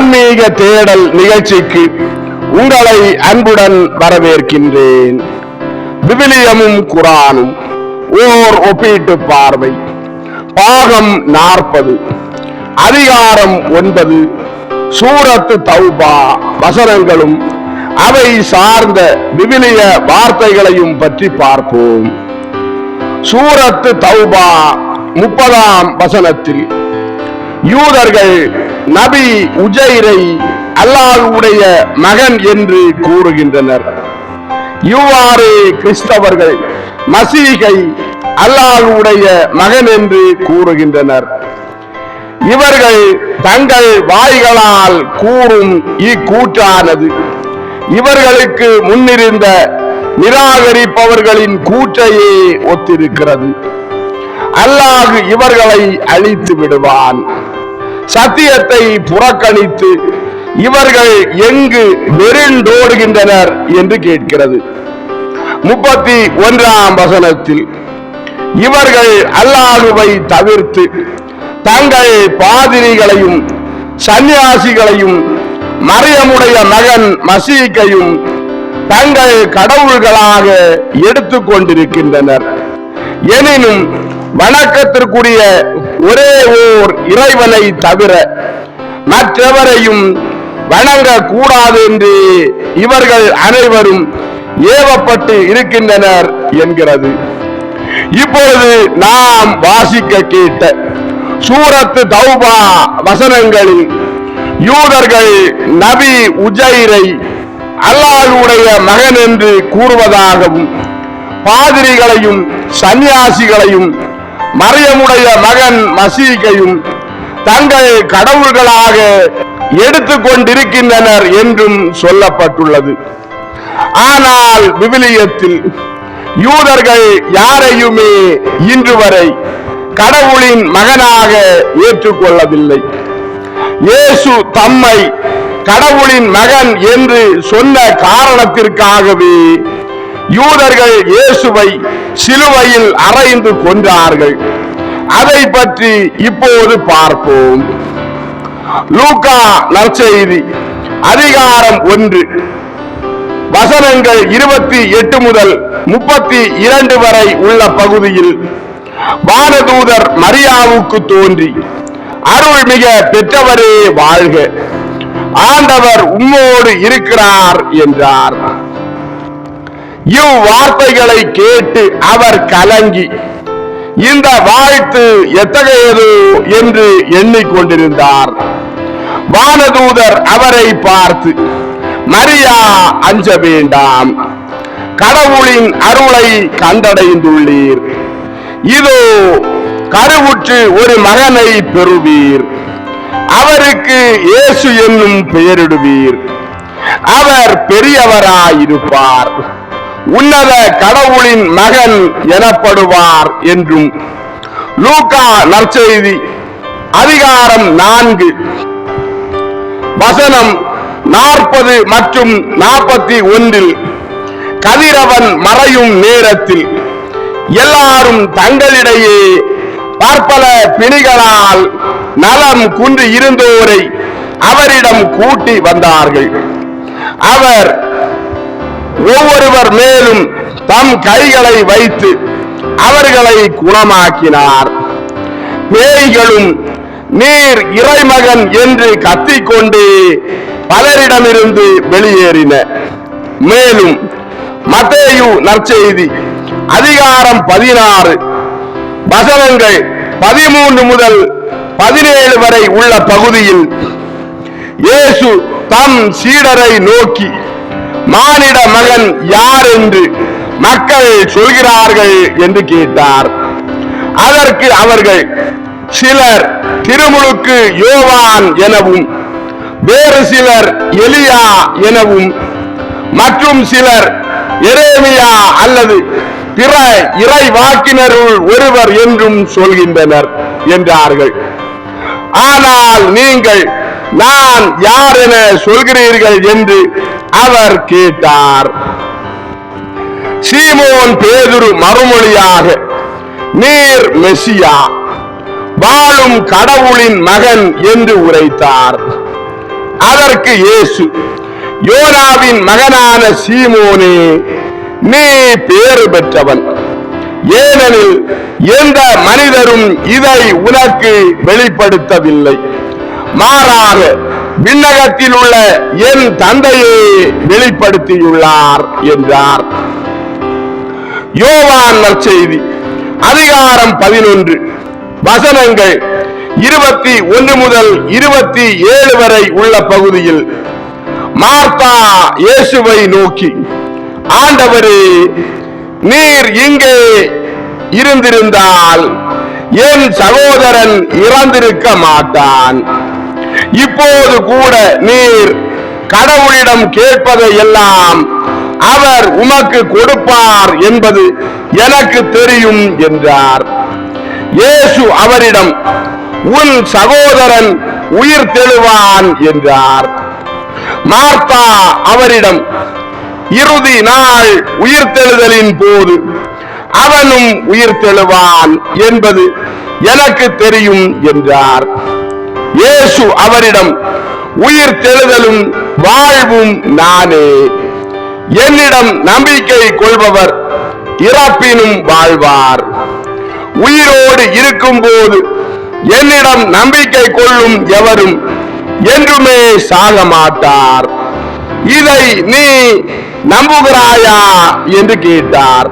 ஆன்மீக தேடல் நிகழ்ச்சிக்கு உங்களை அன்புடன் வரவேற்கின்றேன். விவிலியமும் குரானும் ஓர் ஒப்பீட்டு பார்வை. பாகம் 40, அதிகாரம் 9, சூரத்து தௌபா வசனங்களும் அவை சார்ந்த விவிலிய வார்த்தைகளையும் பற்றி பார்ப்போம். சூரத்து தௌபா 30ஆம் வசனத்தில் யூதர்கள் நபி உஜைரை அல்லாஹ்வுடைய மகன் என்று கூறுகின்றனர். இவ்வாறு கிறிஸ்தவர்கள் மசீகை அல்லாஹ்வுடைய மகன் என்று கூறுகின்றனர். இவர்கள் தங்கள் வாய்களால் கூறும் இக்கூற்றானது இவர்களுக்கு முன்னிருந்த நிராகரிப்பவர்களின் கூற்றையே ஒத்திருக்கிறது. அல்லாஹ் இவர்களை அழித்து விடுவான். சத்தியத்தை புறக்கணித்து இவர்கள் எங்கு வெறிண்டோடுகின்றனர் என்று கேட்கிறது. 31ஆம் வசனத்தில் இவர்கள் அல்லாஹுவை தவிர்த்து தங்கள் பாதிரிகளையும் சன்னியாசிகளையும் மரியமுடைய மகன் மசீகையும் தங்கள் கடவுள்களாக எடுத்துக் கொண்டிருக்கின்றனர். எனினும் வணக்கத்திற்குரிய ஒரே ஓர் இறைவனை தவிர மற்றவரையும் வணங்க கூடாது என்று இவர்கள் அனைவரும் ஏவப்பட்டு இருக்கின்றனர் என்கிறது. இப்பொழுது நாம் வாசிக்க கேட்ட சூரத்து தௌபா வசனங்களில் யூதர்கள் நபி உஜைரை அல்லாஹ்வுடைய மகன் என்று கூறுவதாகவும் பாதிரிகளையும் சன்னியாசிகளையும் மரியமுடைய மகன் மசீகையும் தங்கள் கடவுள்களாக எடுத்துக் கொண்டிருக்கின்றனர் என்றும் சொல்லப்பட்டுள்ளது. ஆனால் விவிலியத்தில் யூதர்கள் யாரையுமே இன்று வரை கடவுளின் மகனாக ஏற்றுக்கொள்ளவில்லை. இயேசு தம்மை கடவுளின் மகன் என்று சொன்ன காரணத்திற்காகவே யூதர்கள் இயேசுவை சிலுவையில் அறைந்து கொன்றார்கள். அதை பற்றி இப்போது பார்ப்போம். லூக்கா நற்செய்தி அதிகாரம் 1 வசனங்கள் 28 முதல் 32 வரை உள்ள பகுதியில் வானதூதர் மரியாவுக்கு தோன்றி, அருள்மிக பெற்றவரே வாழ்க, ஆண்டவர் உம்மோடு இருக்கிறார் என்றார். இவ்வார்த்தைகளை கேட்டு அவர் கலங்கி இந்த வாழ்த்து எத்தகையது என்று எண்ணிக்கொண்டிருந்தார். வானதூதர் அவரை பார்த்து, மரியா, அஞ்ச வேண்டாம், கடவுளின் அருளை கண்டடைந்துள்ளீர். இதோ கருவுற்று ஒரு மகனை பெறுவீர், அவருக்கு இயேசு என்னும் பெயரிடுவீர். அவர் பெரியவராயிருப்பார், உன்னத கடவுளின் மகன் எனப்படுவார் என்றும். லூக்கா நற்செய்தி அதிகாரம் 4 வசனம் 40 மற்றும் 41 கதிரவன் மறையும் நேரத்தில் எல்லாரும் தங்களிடையே பற்பல பிணிகளால் நலம் குன்றி இருந்தோரை அவரிடம் கூட்டி வந்தார்கள். அவர் ஒவ்வொருவர் மேலும் தம் கைகளை வைத்து அவர்களை குணமாக்கினார். பேய்களும் நீர் இறைமகன் என்று கத்திக்கொண்டு பலரிடமிருந்து வெளியேறின. மேலும் மத்தேயு நற்செய்தி அதிகாரம் 16 வசனங்கள் 13 முதல் 17 வரை உள்ள பகுதியில் இயேசு தம் சீடரை நோக்கி, மானிட மகன் யார் என்று மக்கள் சொல்கிறார்கள் என்று கேட்டார். அதற்கு அவர்கள், சிலர் திருமுழுக்கு யோவான் எனவும், வேறு சிலர் எலியா எனவும், மற்றும் சிலர் எரேமியா அல்லது பிற இறை வாக்கினருள் ஒருவர் என்றும் சொல்கின்றனர் என்றார்கள். ஆனால் நீங்கள் நான் யார் என சொல்கிறீர்கள் என்று அவர் கேட்டார். சீமோன் பேதுரு மறுமொழியாக, நீர் மெசியா, வாழும் கடவுளின் மகன் என்று உரைத்தார். அதற்கு இயேசு, யோனாவின் மகனான சீமோனே, நீ பேறு பெற்றவன். ஏனெனில் எந்த மனிதரும் இதை உனக்கு வெளிப்படுத்தவில்லை, மாறாக விண்ணகத்தில் உள்ள என் தந்தையே வெளிப்படுத்தியுள்ளார் என்றார். யோவான் நற்செய்தி அதிகாரம் 11 வசனங்கள் 21 முதல் 27 வரை உள்ள பகுதியில் மார்த்தா இயேசுவை நோக்கி, ஆண்டவரே, நீர் இங்கே இருந்திருந்தால் என் சகோதரன் இறந்திருக்க மாட்டான். இப்போது கூட நீர் கடவுளிடம் கேட்பதை எல்லாம் அவர் உமக்கு கொடுப்பார் என்பது எனக்கு தெரியும் என்றார். இயேசு அவரிடம், உன் சகோதரன் உயிர் தெழுவான் என்றார். மார்த்தா அவரிடம், இறுதி நாள் உயிர்த்தெழுதலின் போது அவனும் உயிர் தெழுவான் என்பது எனக்கு தெரியும் என்றார். இயேசு அவரிடம், உயிர் தெழுதலும் வாழ்வும் நானே. என்னிடம் நம்பிக்கை கொள்பவர் இறப்பினும் வாழ்வார். உயிரோடு இருக்கும் போது என்னிடம் நம்பிக்கை கொள்ளும் எவரும் என்றுமே சாக மாட்டார். இதை நீ நம்புகிறாயா என்று கேட்டார்.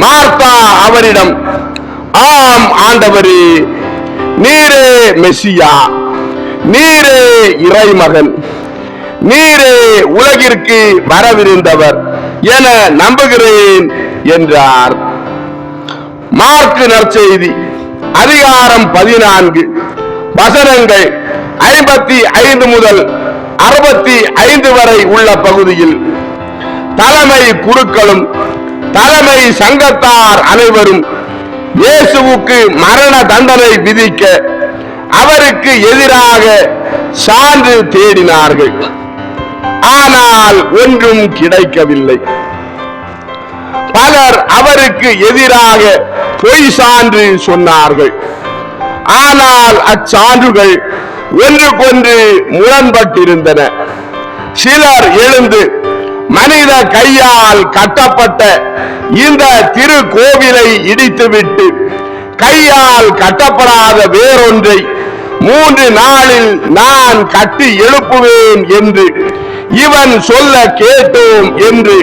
மார்த்தா அவரிடம், ஆம் ஆண்டவரே, நீரே மெசியா, நீரே இறைமகன், நீரே உலகிற்கு வரவிருந்தவர் என நம்புகிறேன் என்றார். மார்க்கு நற்செய்தி அதிகாரம் 14 வசனங்கள் 55 முதல் 65 வரை உள்ள பகுதியில் தலைமை குருக்களும் தலைமை சங்கத்தார் அனைவரும் இயேசுவுக்கு மரண தண்டனை விதிக்க அவருக்கு எதிராக சான்று தேடினார்கள். ஆனால் ஒன்றும் கிடைக்கவில்லை. பலர் அவருக்கு எதிராக பொய் சான்று சொன்னார்கள். ஆனால் அச்சான்றுகள் ஒன்றுக்கொன்று முரண்பட்டிருந்தன. சிலர் எழுந்து, மனித கையால் கட்டப்பட்ட இந்த திருக்கோவிலை இடித்துவிட்டு கையால் கட்டப்படாத வேறொன்றை 3 நாளில் நான் கட்டி எழுப்புவேன் என்று இவன் சொல்ல கேட்டோம் என்று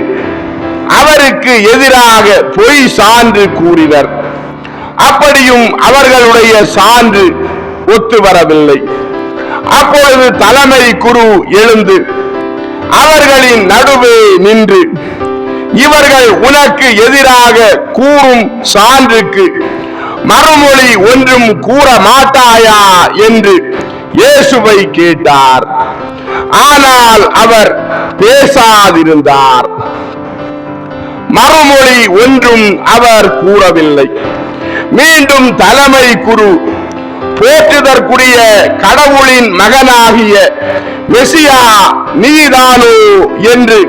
அவருக்கு எதிராக பொய் சான்று கூறினர். அப்படியும் அவர்களுடைய சான்று ஒத்து வரவில்லை. அப்பொழுது தலைமை குரு எழுந்து அவர்களின் நடுவே நின்று, இவர்கள் உனக்கு எதிராக கூறும் சான்றுக்கு மறுமொழி ஒன்றும் கூற மாட்டாயா என்று இயேசுவை கேட்டார். ஆனால் அவர் பேசாதிருந்தார். மறுமொழி ஒன்றும் அவர் கூறவில்லை. மீண்டும் தலைமை குரு, போற்றுதற்குரிய கடவுளின் மகனாகிய மெசியா நீதானோ என்று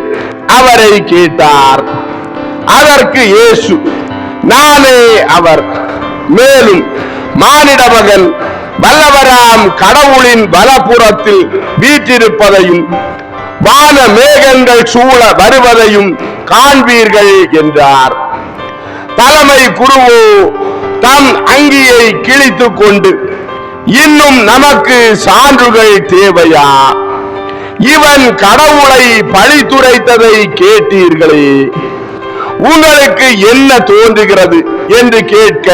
அவரை கேட்டார். அதற்கு இயேசு, நானே அவர். மேலும் மானிட மகன் வல்லவராம் கடவுளின் வலப்புறத்தில் வீற்றிருப்பதையும் வான மேகங்கள் சூழ வருவதையும் காண்பீர்கள் என்றார். தலைமை குருவோ தம் அங்கியை கிழித்துக் கொண்டு, இன்னும் நமக்கு சான்றுகள் தேவையா? இவன் கடவுளை பழித்துரைத்ததை கேட்டீர்களே, உங்களுக்கு என்ன தோன்றுகிறது என்று கேட்க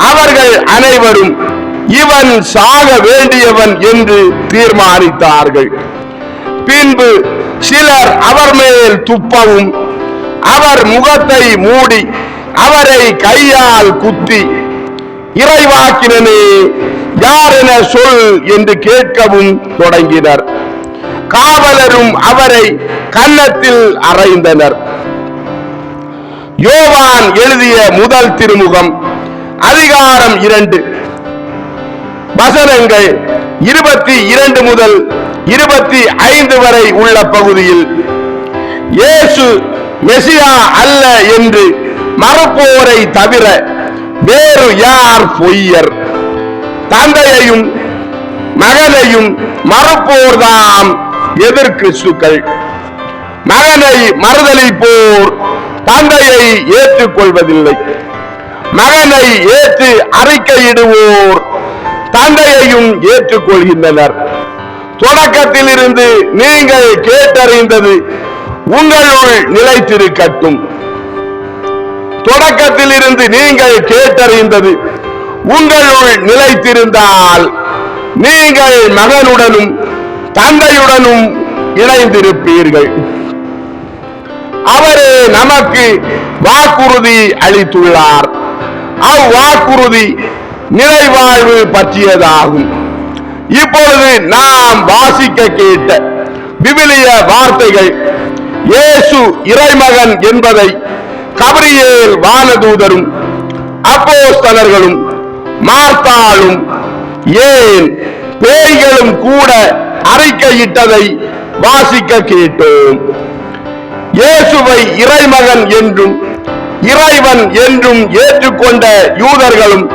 அவர்கள் அனைவரும் இவன் சாக வேண்டியவன் என்று தீர்மானித்தார்கள். பின்பு சிலர் அவர் மேல் துப்பவும் அவர் முகத்தை மூடி அவரை கையால் குத்தி, இறைவாக்கினனே யார் என சொல் என்று கேட்கவும் தொடங்கினர். காவலரும் அவரை கன்னத்தில் அறைந்தனர். யோவான் எழுதிய முதல் திருமுகம் அதிகாரம் 2 வசனங்கள் 22 முதல் 25 வரை உள்ள பகுதியில் இயேசு மெசியா அல்ல என்று மறுப்போரை தவிர வேறு யார் பொய்யர்? தந்தையையும் மகனையும் மறுப்போர்தாம் எதிர் கிறிஸ்துக்கள். மகனை மறுதலிப்போர் தந்தையை ஏற்றுக்கொள்வதில்லை. மகனை ஏற்று அறிக்கையிடுவோர் தந்தையையும் ஏற்றுக்கொள்கின்றனர். தொடக்கத்தில் இருந்து நீங்கள் கேட்டறிந்தது உங்களுள் நிலைத்திருக்கட்டும். தொடக்கத்தில் இருந்து நீங்கள் கேட்டறிந்தது உங்களுள் நிலைத்திருந்தால் நீங்கள் மகனுடனும் தந்தையுடனும் இணைந்திருப்பீர்கள். அவரே நமக்கு வாக்குறுதி அளித்துள்ளார். அவ்வாக்குறுதி நிறைவாழ்வு பற்றியதாகும். இப்பொழுது நாம் வாசிக்க கேட்ட விவிலிய வார்த்தைகள் இயேசு இறைமகன் என்பதை கபிரியேல் வானதூதரும் அப்போஸ்தலர்களும் மார்த்தாளும் ஏன் பேய்களும் கூட அறிக்கையிட்டதை வாசிக்க கேட்டோம். இயேசுவை இறைமகன் என்றும் இறைவன் என்றும் ஏற்றுக்கொண்ட யூதர்களும்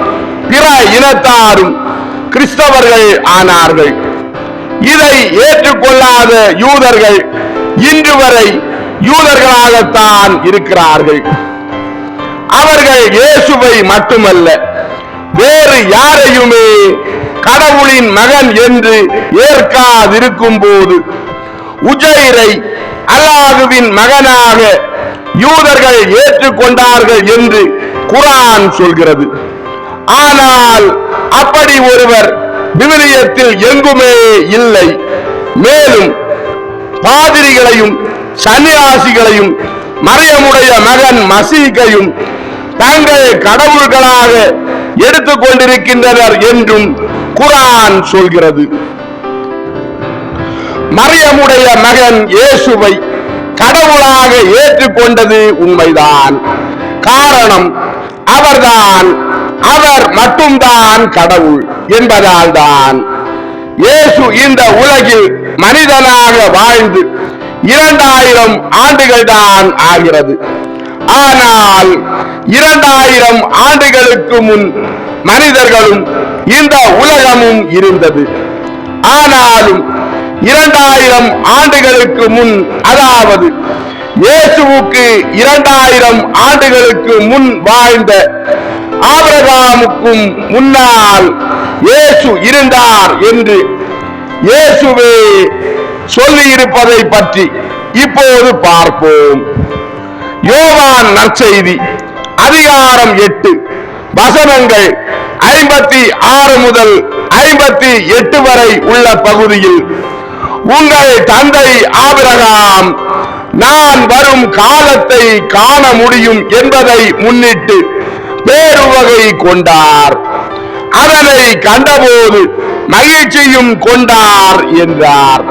பிற இனத்தாரும் கிறிஸ்தவர்கள் ஆனார்கள். இதை ஏற்றுக்கொள்ளாத யூதர்கள் இன்று வரை யூதர்களாகத்தான் இருக்கிறார்கள். அவர்கள் இயேசுவை மட்டுமல்ல, வேறு யாரையுமே கடவுளின் மகன் என்று ஏற்காதிருக்கும் போது உஜைரை அல்லாஹ்வின் மகனாக யூதர்கள் ஏற்றுக்கொண்டார்கள் என்று குர்ஆன் சொல்கிறது. ஆனால் அப்படி ஒருவர் விவிலியத்தில் எங்குமே இல்லை. மேலும் பாதிரிகளையும் சன்னியாசிகளையும் மரியமுடைய மகன் மசீகையும் தங்கள் கடவுள்களாக எடுத்துக் கொண்டிருக்கின்றனர் என்றும் குர்ஆன் சொல்கிறது. மரியமுடைய மகன் இயேசுவை கடவுளாக ஏற்றுக்கொண்டது உண்மைதான். காரணம், அவர் மட்டும்தான் கடவுள் என்பதால் தான். இயேசு இந்த உலகில் மனிதனாக வாழ்ந்து 2000 ஆண்டுகள் தான் ஆகிறது. ஆனால் 2000 ஆண்டுகளுக்கு முன் மனிதர்களும் இந்த உலகமும் இருந்தது. ஆனாலும் 2000 ஆண்டுகளுக்கு முன், அதாவது இயேசுவுக்கு 2000 ஆண்டுகளுக்கு முன் வாழ்ந்த ஆபிரகாமுக்கும் முன்னால் இயேசு இருந்தார் என்று இயேசுவே சொல்லியிருப்பதை பற்றி இப்போது பார்ப்போம். யோவான் நற்செய்தி அதிகாரம் 8 வசனங்கள் 56 முதல் 58 வரை உள்ள பகுதியில், உங்கள் தந்தை ஆபிரகாம் நான் வரும் காலத்தை காண முடியும் என்பதை முன்னிட்டு பேருவகை கொண்டார். அதனை கண்டபோது மகிழ்ச்சியும் கொண்டார் என்றார்.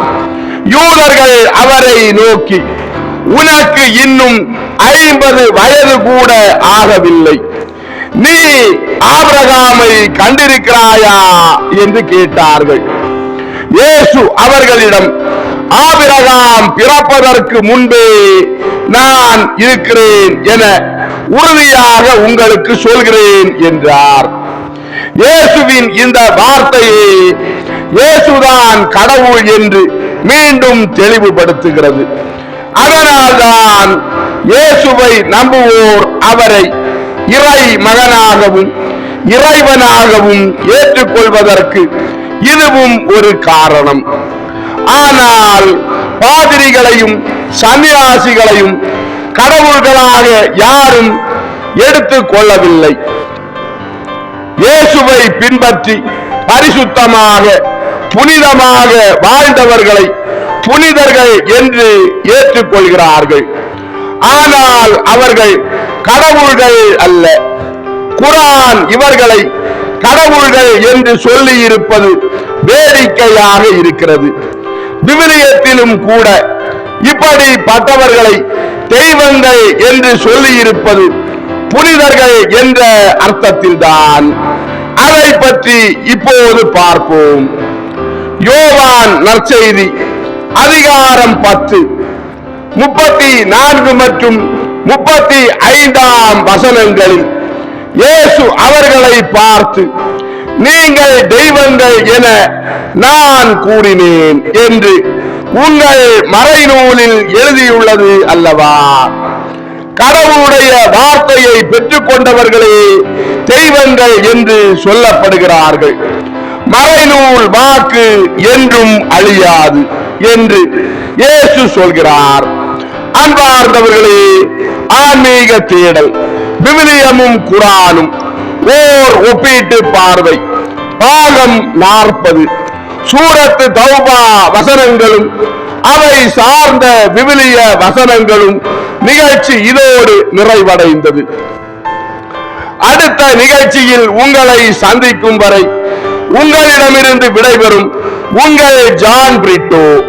யூதர்கள் அவரை நோக்கி, உனக்கு இன்னும் 50 வயது கூட ஆகவில்லை, நீ ஆபிரகாமை கண்டிருக்கிறாயா என்று கேட்டார்கள். இயேசு அவர்களிடம், ஆபிரகாம் பிறப்பதற்கு முன்பே நான் இருக்கிறேன் என உறுதியாக உங்களுக்கு சொல்கிறேன் என்றார். இயேசுவின் இந்த வார்த்தையை இயேசுதான் கடவுள் என்று மீண்டும் தெளிவுபடுத்துகிறது. அதனால்தான் இயேசுவை நம்புவோர் அவரை இறை மகனாகவும் இறைவனாகவும் ஏற்றுக்கொள்வதற்கு இதுவும் ஒரு காரணம். ஆனால் பாதிரிகளையும் சன்னியாசிகளையும் கடவுள்களாக யாரும் எடுத்துக் கொள்ளவில்லை. இயேசுவை பின்பற்றி பரிசுத்தமாக புனிதமாக வாழ்ந்தவர்களை புனிதர்கள் என்று ஏற்றுக்கொள்கிறார்கள். ஆனால் அவர்கள் கடவுள்கள் அல்ல. குர்ஆன் இவர்களை கடவுள்கள் என்று சொல்லி இருப்பது வேடிக்கையாக இருக்கிறது. விவிலியத்திலும் கூட இப்படிப்பட்டவர்களை தெய்வங்கள் என்று சொல்லி இருப்பது புனிதர்கள் என்ற அர்த்தத்தில்தான். அதை பற்றி இப்போது பார்ப்போம். யோவான் நற்செய்தி அதிகாரம் 10 34 மற்றும் 35 வசனங்களில் இயேசு அவர்களை பார்த்து, நீங்கள் தெய்வங்கள் என நான் கூறினேன் என்று உங்கள் மறைநூலில் எழுதியுள்ளது அல்லவா? கடவுளுடைய வார்த்தையை பெற்றுக் கொண்டவர்களே தெய்வங்கள் என்று சொல்லப்படுகிறார்கள். மறைநூல் வாக்கு என்றும் அழியாது என்று இயேசு சொல்கிறார். அன்பார்ந்தவர்களே, ஆன்மீக தேடல் விவிலியமும் குர்ஆனும் ஓர் ஒப்பீட்டு பார்வை. பாகம் 40. சூரத்து தௌபா வசனங்களும் அவை சார்ந்த விவிலிய வசனங்களும் நிகழ்ச்சி இதோடு நிறைவடைந்தது. அடுத்த நிகழ்ச்சியில் உங்களை சந்திக்கும் வரை உங்களிடமிருந்து விடைபெறும் உங்கள் ஜான் பிரிட்டோ.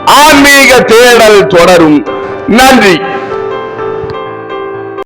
ஆன்மீக தேடல் தொடரும். நன்றி.